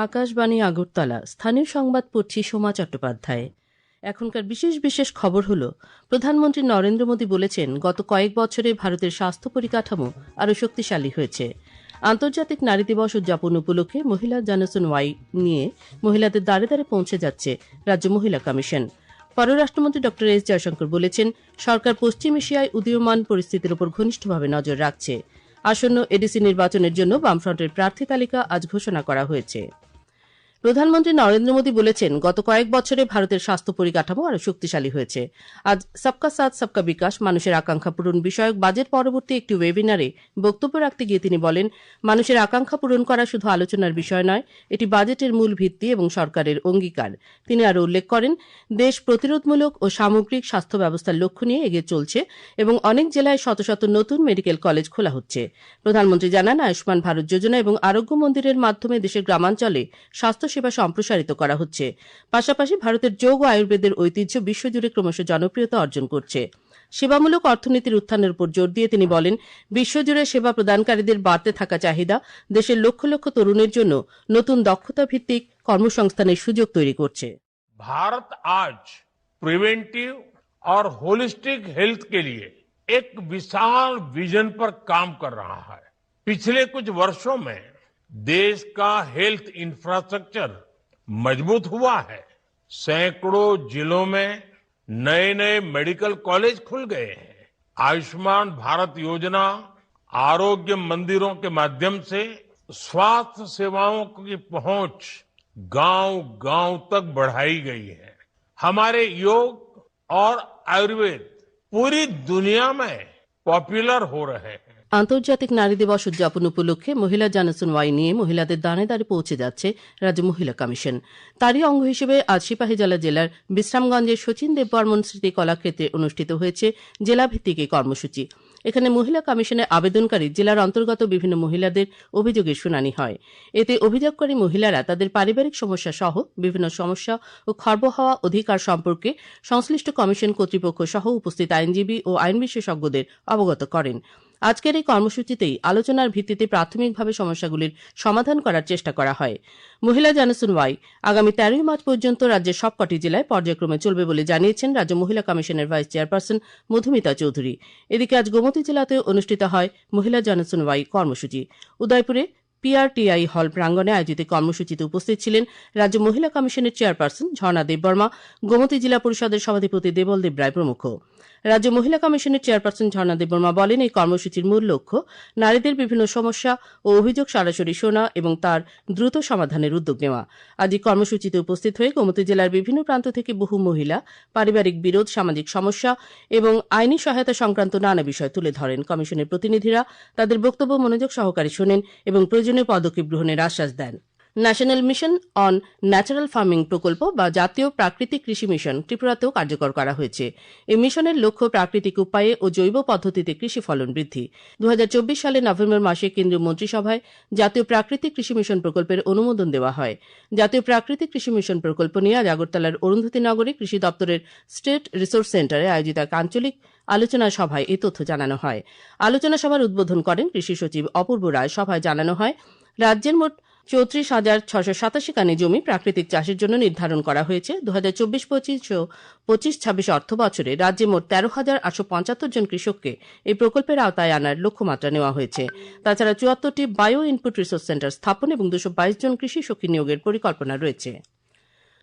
আকাশবাণী আগরতলা। স্থানীয় সংবাদ পড়ছি সোমা চট্টোপাধ্যায়। এখনকার বিশেষ বিশেষ খবর হল, প্রধানমন্ত্রী নরেন্দ্র মোদী বলেছেন গত কয়েক বছরে ভারতের স্বাস্থ্য পরিকাঠামো আরও শক্তিশালী হয়েছে। আন্তর্জাতিক নারী দিবস উদযাপন উপলক্ষে মহিলা জনসন ওয়াই নিয়ে মহিলাদের দ্বারে দ্বারে পৌঁছে যাচ্ছে রাজ্য মহিলা কমিশন। পররাষ্ট্রমন্ত্রী ড এস জয়শঙ্কর বলেছেন, সরকার পশ্চিম এশিয়ায় উদীয়মান পরিস্থিতির উপর ঘনিষ্ঠভাবে নজর রাখছে। আসন্ন এডিসি নির্বাচনের জন্য বামফ্রন্টের প্রার্থী তালিকা আজ ঘোষণা করা হয়েছে। প্রধানমন্ত্রী নরেন্দ্র মোদী বলেছেন, গত কয়েক বছরে ভারতের স্বাস্থ্য পরিকাঠামো আরও শক্তিশালী হয়েছে। আজ সবকা সাথ সবকা বিকাশ মানুষের আকাঙ্ক্ষা পূরণ বিষয়ক বাজেট পরবর্তী একটি ওয়েবিনারে বক্তব্য রাখতে গিয়ে তিনি বলেন, মানুষের আকাঙ্ক্ষা পূরণ করা শুধু আলোচনার বিষয় নয়, এটি বাজেটের মূল ভিত্তি এবং সরকারের অঙ্গীকার। তিনি আরও উল্লেখ করেন, দেশ প্রতিরোধমূলক ও সামগ্রিক স্বাস্থ্য ব্যবস্থার লক্ষ্য নিয়ে এগিয়ে চলছে এবং অনেক জেলায় শত শত নতুন মেডিকেল কলেজ খোলা হচ্ছে। প্রধানমন্ত্রী জানান, আয়ুষ্মান ভারত যোজনা এবং আরোগ্য মন্দিরের মাধ্যমে দেশের গ্রামাঞ্চলে স্বাস্থ্যসেবা সম্প্রসারিত করা হচ্ছে। পাশাপাশি ভারতের যোগ ও আয়ুর্বেদের ঐতিহ্য বিশ্বজুড়ে ক্রমশ জনপ্রিয়তা অর্জন করছে। সেবামূলক অর্থনীতির উত্থানের উপর জোর দিয়ে তিনি বলেন, বিশ্বজুড়ে সেবা প্রদানকারীদের বাড়তে থাকা চাহিদা দেশের লক্ষ লক্ষ তরুণের জন্য নতুন দক্ষতা ভিত্তিক কর্মসংস্থানের সুযোগ তৈরি করছে। भारत आज प्रिवेंटिव और होलिस्टिक हेल्थ के लिए एक विशाल विजन पर काम कर रहा है। पिछले कुछ वर्षों में देश का हेल्थ इंफ्रास्ट्रक्चर मजबूत हुआ है। सैकड़ों जिलों में नए नए मेडिकल कॉलेज खुल गए हैं। आयुष्मान भारत योजना, आरोग्य मंदिरों के माध्यम से स्वास्थ्य सेवाओं की पहुंच गांव गांव तक बढ़ाई गई है। हमारे योग और आयुर्वेद पूरी दुनिया में पॉपुलर हो रहे हैं। আন্তর্জাতিক নারী দিবস উদযাপন উপলক্ষে মহিলা জনসন ওয়াই নিয়ে মহিলাদের দানে দাঁড়ে পৌঁছে যাচ্ছে রাজ্য মহিলা কমিশন। তারই অঙ্গ হিসেবে আজ সিপাহীজলা জেলার বিশ্রামগঞ্জের শচীন দেববর্মন স্মৃতি কলাক্ষেত্রে অনুষ্ঠিত হয়েছে জেলাভিত্তিক এই কর্মসূচি। এখানে মহিলা কমিশনে আবেদনকারী জেলার অন্তর্গত বিভিন্ন মহিলাদের অভিযোগের শুনানি হয়। এতে অভিযোগকারী মহিলারা তাদের পারিবারিক সমস্যা সহ বিভিন্ন সমস্যা ও খর্ব হওয়া অধিকার সম্পর্কে সংশ্লিষ্ট কমিশন কর্তৃপক্ষ সহ উপস্থিত আইনজীবী ও আইন বিশেষজ্ঞদের অবগত করেন। আজকের এই কর্মসূচিতেই আলোচনার ভিত্তিতে প্রাথমিকভাবে সমস্যাগুলির সমাধান করার চেষ্টা করা হয়। মহিলা জনসন ওয়াই আগামী 13 মার্চ পর্যন্ত রাজ্যের সবকটি জেলায় পর্যায়ক্রমে চলবে বলে জানিয়েছেন রাজ্য মহিলা কমিশনের ভাইস চেয়ারপারসন মধুমিতা চৌধুরী। এদিকে আজ গোমতী জেলাতেও অনুষ্ঠিত হয় মহিলা জনসন ওয়াই কর্মসূচি। উদয়পুরে পিআরটিআই হল প্রাঙ্গণে আয়োজিত কর্মসূচিতে উপস্থিত ছিলেন রাজ্য মহিলা কমিশনের চেয়ারপারসন ঝর্ণা দেববর্মা, গোমতী জেলা পরিষদের সভাধিপতি দেবল দেব রায় প্রমুখ। রাজ্য মহিলা কমিশনের চেয়ারপারসন ঝর্ণা দেববর্মা বলেন, এই কর্মসূচির মূল লক্ষ্য নারীদের বিভিন্ন সমস্যা ও অভিযোগ সরাসরি শোনা এবং তার দ্রুত সমাধানের উদ্যোগ নেওয়া। আজ এই কর্মসূচিতে উপস্থিত হয়ে গোমতী জেলার বিভিন্ন প্রান্ত থেকে বহু মহিলা পারিবারিক বিরোধ, সামাজিক সমস্যা এবং আইনি সহায়তা সংক্রান্ত নানা বিষয় তুলে ধরেন। কমিশনের প্রতিনিধিরা তাদের বক্তব্য মনোযোগ সহকারে শোনেন এবং প্রয়োজনীয় পদক্ষেপ গ্রহণের আশ্বাস দেন। National mission on natural farming প্রকল্প বা জাতীয় প্রাকৃতিক কৃষি মিশন ত্রিপুরাতেও কার্যকর করা হয়েছে। এই মিশনের লক্ষ্য প্রাকৃতিক উপায়ে ও জৈব পদ্ধতিতে কৃষি ফলন বৃদ্ধি। 2024 সালের নভেম্বর মাসে কেন্দ্রীয় মন্ত্রিসভায় জাতীয় প্রাকৃতিক কৃষি মিশন প্রকল্পের অনুমোদন দেওয়া হয়। জাতীয় প্রাকৃতিক কৃষি মিশন প্রকল্প নিয়ে আজ আগরতলার অরুন্ধতী নগরে কৃষি দপ্তরের স্টেট রিসোর্স সেন্টারে আয়োজিত এক আঞ্চলিক আলোচনা সভায় এই তথ্য জানানো হয়। আলোচনা সভার উদ্বোধন করেন কৃষি সচিব অপূর্ব রায়। সভায় জানানো হয়, রাজ্যের মোট 34,687 কানি জমি প্রাকৃতিক চাষের জন্য নির্ধারণ করা হয়েছে। 2024-25 ও 25-26 অর্থ বছরে রাজ্যে মোট 13,875 জন কৃষককে এই প্রকল্পের আওতায় আনার লক্ষ্যমাত্রা নেওয়া হয়েছে। তাছাড়া 74টি বায়ো ইনপুট রিসোর্স সেন্টার স্থাপন এবং 222 জন কৃষি সখী নিয়োগের পরিকল্পনা রয়েছে।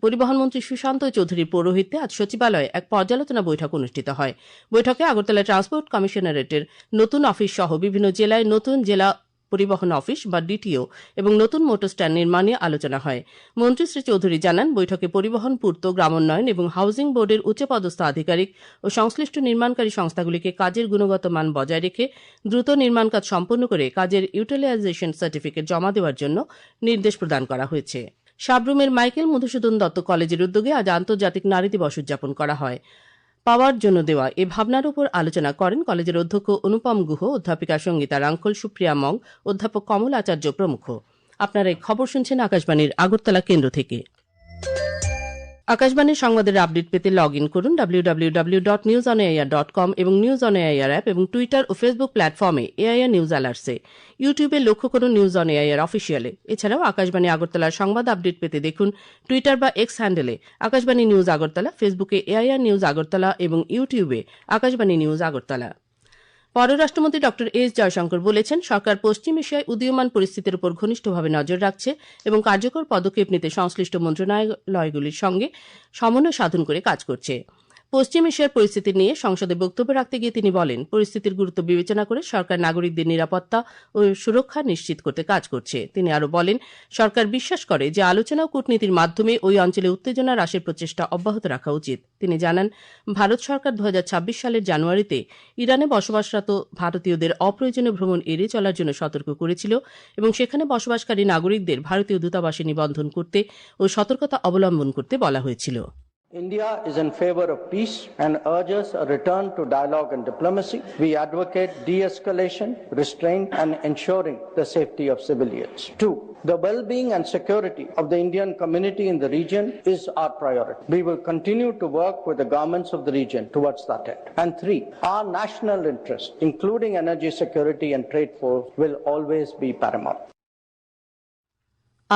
পরিবহন মন্ত্রী সুশান্ত চৌধুরীর পৌরোহিত্যে আজ সচিবালয়ে এক পর্যালোচনা বৈঠক অনুষ্ঠিত হয়। বৈঠকে আগরতলা ট্রান্সপোর্ট কমিশনারেটের নতুন অফিস সহ বিভিন্ন জেলায় নতুন জেলা পরিবহন অফিস বা ডিটিও এবং নতুন মোটর স্ট্যান্ড নির্মাণে আলোচনা হয়। মন্ত্রী শ্রী চৌধুরী জানান, বৈঠকে পরিবহন, পূর্ত, গ্রামোন্নয়ন এবং হাউজিং বোর্ডের উচ্চপদস্থ আধিকারিক ও সংশ্লিষ্ট নির্মাণকারী সংস্থাগুলিকে কাজের গুণগত মান বজায় রেখে দ্রুত নির্মাণ কাজ সম্পন্ন করে কাজের ইউটিলাইজেশন সার্টিফিকেট জমা দেওয়ার জন্য নির্দেশ প্রদান করা হয়েছে। সাবরুমের মাইকেল মধুসূদন দত্ত কলেজের উদ্যোগে আজ আন্তর্জাতিক নারী দিবস উদযাপন করা হয়। পাওয়ার জন্য দেওয়া এ ভাবনার উপর আলোচনা করেন কলেজের অধ্যক্ষ অনুপম গুহ, অধ্যাপিকা সঙ্গীতা রাঙ্কল, সুপ্রিয়া মং, অধ্যাপক কমল আচার্য প্রমুখ। আপনারা এই খবর শুনছেন আকাশবাণীর আগরতলা কেন্দ্র থেকে। আকাশবাণীর সংবাদের আপডেট পেতে লগ ইন করুন www.newsonair.com এবং নিউজ অন এআইআর অ্যাপ এবং টুইটার ও ফেসবুক প্ল্যাটফর্মে এআইআর নিউজ অ্যালার্টসে। ইউটিউবে লক্ষ্য করুন নিউজ অন এআইআর অফিসিয়ালে। এছাড়াও আকাশবাণী আগরতলার সংবাদ আপডেট পেতে দেখুন টুইটার বা এক্স হ্যান্ডেলে আকাশবাণী নিউজ আগরতলা, ফেসবুকে এআইআর নিউজ আগরতলা এবং ইউটিউবে আকাশবাণী নিউজ আগরতলা। পররাষ্ট্রমন্ত্রী ড এস জয়শঙ্কর বলেছেন, সরকার পশ্চিম এশিয়ায় উদীয়মান পরিস্থিতির উপর ঘনিষ্ঠভাবে নজর রাখছে এবং কার্যকর পদক্ষেপ নিতে সংশ্লিষ্ট মন্ত্রণালয়গুলির সঙ্গে সমন্বয় সাধন করে কাজ করছে। পশ্চিম এশিয়ার পরিস্থিতি নিয়ে সংসদে বক্তব্য রাখতে গিয়ে তিনি বলেন, পরিস্থিতির গুরুত্ব বিবেচনা করে সরকার নাগরিকদের নিরাপত্তা ও সুরক্ষা নিশ্চিত করতে কাজ করছে। তিনি আরও বলেন, সরকার বিশ্বাস করে যে আলোচনা ও কূটনীতির মাধ্যমে ওই অঞ্চলে উত্তেজনা হ্রাসের প্রচেষ্টা অব্যাহত রাখা উচিত। তিনি জানান, ভারত সরকার 2026 সালের জানুয়ারিতে ইরানে বসবাসরত ভারতীয়দের অপ্রয়োজনীয় ভ্রমণ এড়িয়ে চলার জন্য সতর্ক করেছিল এবং সেখানে বসবাসকারী নাগরিকদের ভারতীয় দূতাবাসে নিবন্ধন করতে ও সতর্কতা অবলম্বন করতে বলা হয়েছিল। India is in favor of peace and urges a return to dialogue and diplomacy. We advocate de-escalation, restraint and ensuring the safety of civilians. 2. The well-being and security of the Indian community in the region is our priority. We will continue to work with the governments of the region towards that end. And 3. Our national interest, including energy security and trade flows, will always be paramount.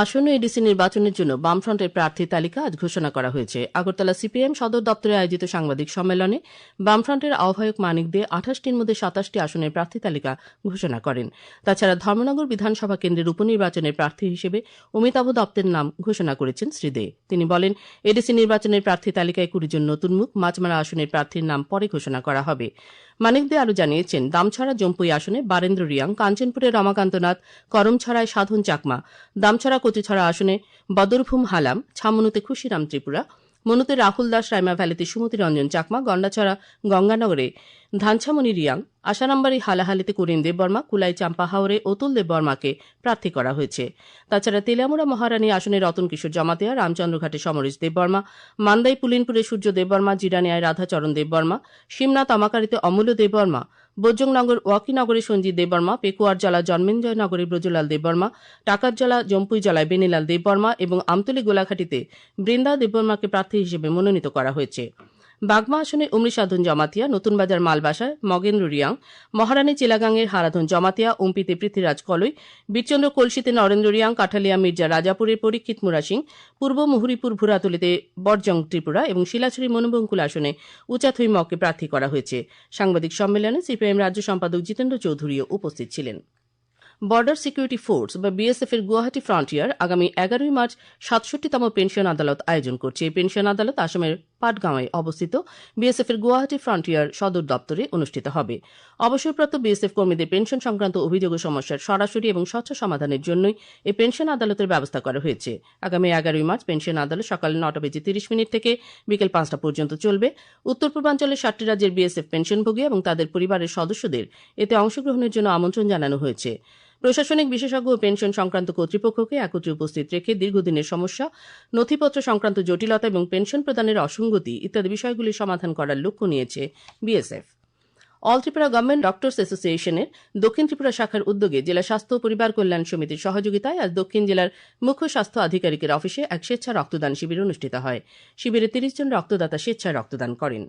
আসন্ন ADC নির্বাচনের জন্য বামফ্রন্টের প্রার্থী তালিকা আজ ঘোষণা করা হয়েছে। আগরতলা সিপিএম সদর দপ্তরে আয়োজিত সাংবাদিক সম্মেলনে বামফ্রন্টের আহ্বায়ক মানিক দে 28টির মধ্যে 27টি আসনের প্রার্থী তালিকা ঘোষণা করেন। তাছাড়া ধর্মনগর বিধানসভা কেন্দ্রের উপনির্বাচনের প্রার্থী হিসেবে অমিতাভ দত্তের নাম ঘোষণা করেছেন শ্রী দে। তিনি বলেন, এডিসি নির্বাচনের প্রার্থী তালিকায় 20 জন নতুন মুখ, মাঝমারা আসনের প্রার্থীর নাম পরে ঘোষণা করা হবে। মানিক দে আরও জানিয়েছেন, দামছড়া জম্পুই আসনে বারেন্দ্র রিয়াং, কাঞ্চনপুরে রমাকান্ত নাথ, করমছড়ায় সাধন চাকমা, দামছড়া কচুছড়া আসনে বদরভূম হালাম, ছামনুতে খুশিরাম ত্রিপুরা, মনুতে রাহুল দাস, রাইমা ভ্যালিতে সুমতি রঞ্জন চাকমা, গন্ডাছড়া গঙ্গানগরে ধানছামণি রিয়াং, আশারামবাড়ি হালাহালিতে করিম দেববর্মা, কুলাই চাম্পা হাওরে অতুল দেববর্মাকে প্রার্থী করা হয়েছে। তাছাড়া তেলিয়ামুড়া মহারানী আসনে রতন কিশোর জমাতিয়া, রামচন্দ্রঘাটে সমরেশ দেববর্মা, মান্দাই পুলিনপুরে সূর্য দেববর্মা, জিরানিয়ায় রাধাচরণ দেববর্মা, শিমনাথ আমাকারিতে অমূল্য দেববর্মা, বজ্রংনগর ওয়াকিনগরে সঞ্জিত দেববর্মা, পেকুয়ার জেলা জন্মেঞ্জয় নগরে ব্রজলাল দেববর্মা, টাকার জেলা জম্পুই জেলায় বেনিলাল দেববর্মা এবং আমতলী গোলাঘাটিতে বৃন্দা দেববর্মাকে প্রার্থী হিসেবে মনোনীত করা হয়েছে। বাগমা আসনে অমৃ সাধন জমাতিয়া, নতুনবাজার মালবাসায় মগেন্দ্র রিয়াং, মহারানী চিলাগাঙ্গের হারাধন জমাতিয়া, অম্পিতে পৃথ্বীরাজ কলই, বীরচন্দ্র কলসিতে নরেন্দ্র রিয়াং, কাঠালিয়া মির্জা রাজাপুরের পরীক্ষিত মুরা সিং, পূর্ব মুহুরীপুর ভুরাতুলিতে বরজং ত্রিপুরা এবং শিলাছড়ি মনোবঙ্কুল আসনে উচাথই মগকে প্রার্থী করা হয়েছে। সাংবাদিক সম্মেলনে সিপিআইএম রাজ্য সম্পাদক জিতেন্দ্র চৌধুরীও উপস্থিত ছিলেন। বর্ডার সিকিউরিটি ফোর্স বা বিএসএফ এর গুয়াহাটি ফ্রন্টিয়ার আগামী 11 মার্চ 67তম পেনশন আদালত আয়োজন করছে। এই পেনশন আদালত আসামের পাটগাঁওয়ে অবস্থিত বিএসএফ এর গুয়াহাটি ফ্রন্টিয়ার সদর দপ্তরে অনুষ্ঠিত হবে। অবসরপ্রাপ্ত বিএসএফ কর্মীদের পেনশন সংক্রান্ত অভিযোগ ও সমস্যার সরাসরি এবং স্বচ্ছ সমাধানের জন্যই এই পেনশন আদালতের ব্যবস্থা করা হয়েছে। আগামী 11 মার্চ পেনশন আদালত সকাল 9:30 থেকে বিকেল 5টা পর্যন্ত চলবে। উত্তর পূর্বাঞ্চলের 7টি রাজ্যের বিএসএফ পেনশনভোগী এবং তাদের পরিবারের সদস্যদের এতে অংশগ্রহণের জন্য আমন্ত্রণ জানানো হয়েছে। প্রশাসনিক বিশেষজ্ঞ ও পেনশন সংক্রান্ত কর্তৃপক্ষকে একত্রে উপস্থিত রেখে দীর্ঘদিনের সমস্যা, নথিপত্র সংক্রান্ত জটিলতা এবং পেনশন প্রদানের অসঙ্গতি ইত্যাদি বিষয়গুলি সমাধান করার লক্ষ্য নিয়েছে BSF. All Tripura government doctors অ্যাসোসিয়েশনের দক্ষিণ ত্রিপুরা শাখার উদ্যোগে জেলা স্বাস্থ্য ও পরিবার কল্যাণ সমিতির সহযোগিতায় আজ দক্ষিণ জেলার মুখ্য স্বাস্থ্য আধিকারিকের অফিসে এক স্বেচ্ছা রক্তদান শিবির অনুষ্ঠিত হয়। শিবিরে 30 জন রক্তদাতা স্বেচ্ছায় রক্তদান করেন।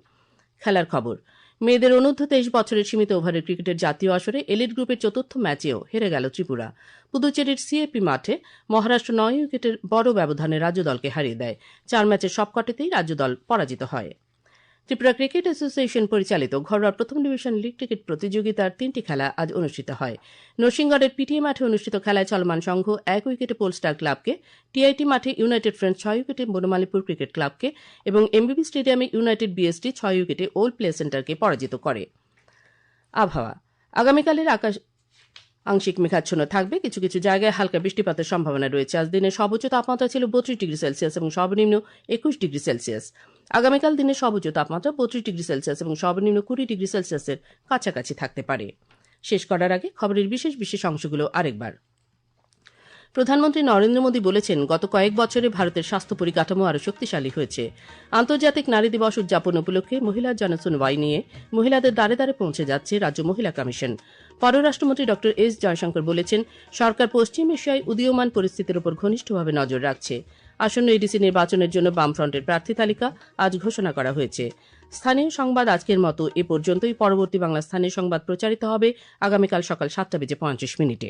খেলার খবর। মেয়েদের অনূর্ধ্ব 23 বছরের সীমিত ওভারের ক্রিকেটের জাতীয় আসরে এলিট গ্রুপের 4র্থ ম্যাচেও হেরে গেল ত্রিপুরা। পুদুচেরির সিএপি মাঠে মহারাষ্ট্র 9 উইকেটের বড় ব্যবধানে রাজ্য দলকে হারিয়ে দেয়। 4 ম্যাচের সবকটিতেই রাজ্য দল পরাজিত হয়। ত্রিপুরা ক্রিকেট অ্যাসোসিয়েশন পরিচালিত ঘরোয়া প্রথম ডিভিশন লিগ ক্রিকেট প্রতিযোগিতার 3টি খেলা আজ অনুষ্ঠিত হয়। নরসিংগড়ের পিটিএ মাঠে অনুষ্ঠিত খেলায় চলমান সংঘ 1 উইকেটে পোলস্টার ক্লাবকে, টিআইটি মাঠে ইউনাইটেড ফ্রেন্ডস 6 উইকেটে বনমালীপুর ক্রিকেট ক্লাবকে এবং এমবিবি স্টেডিয়ামে ইউনাইটেড বিএসটি 6 উইকেটে ওল্ড প্লে সেন্টারকে পরাজিত করে। আবহাওয়া। আগামীকালের আকাশ আংশিক মেঘাচ্ছন্ন থাকবে, কিছু কিছু জায়গায় হালকা বৃষ্টিপাতের সম্ভাবনা রয়েছে। আজ দিনের সর্বোচ্চ তাপমাত্রা ছিল 32 ডিগ্রি সেলসিয়াস এবং সর্বনিম্ন 21 ডিগ্রি সেলসিয়াস। আগামীকাল দিনের সর্বোচ্চ তাপমাত্রা 32 ডিগ্রি সেলসিয়াস এবং সর্বনিম্ন 20 ডিগ্রি সেলসিয়াসের কাছাকাছি থাকতে পারে। শেষ করার আগে খবরের বিশেষ বিশেষ অংশগুলো আরেকবার। প্রধানমন্ত্রী নরেন্দ্র মোদী বলেছেন, গত কয়েক বছরে ভারতের স্বাস্থ্য পরিকাঠামো আরও শক্তিশালী হয়েছে। আন্তর্জাতিক নারী দিবস উদযাপন উপলক্ষে মহিলা জনশুনওয়াই নিয়ে মহিলাদের দ্বারে দ্বারে পৌঁছে যাচ্ছে রাজ্য মহিলা কমিশন। পররাষ্ট্রমন্ত্রী ড এস জয়শঙ্কর বলেছেন, সরকার পশ্চিম এশিয়ায় উদীয়মান পরিস্থিতির উপর ঘনিষ্ঠভাবে নজর রাখছে। আসন্ন এডিসি নির্বাচনের জন্য বামফ্রন্টের প্রার্থী তালিকা আজ ঘোষণা করা হয়েছে। স্থানীয় সংবাদ আজকের মতো এ পর্যন্তই। পরবর্তী বাংলা স্থানীয় সংবাদ প্রচারিত হবে আগামীকাল সকাল 7:35 মিনিটে।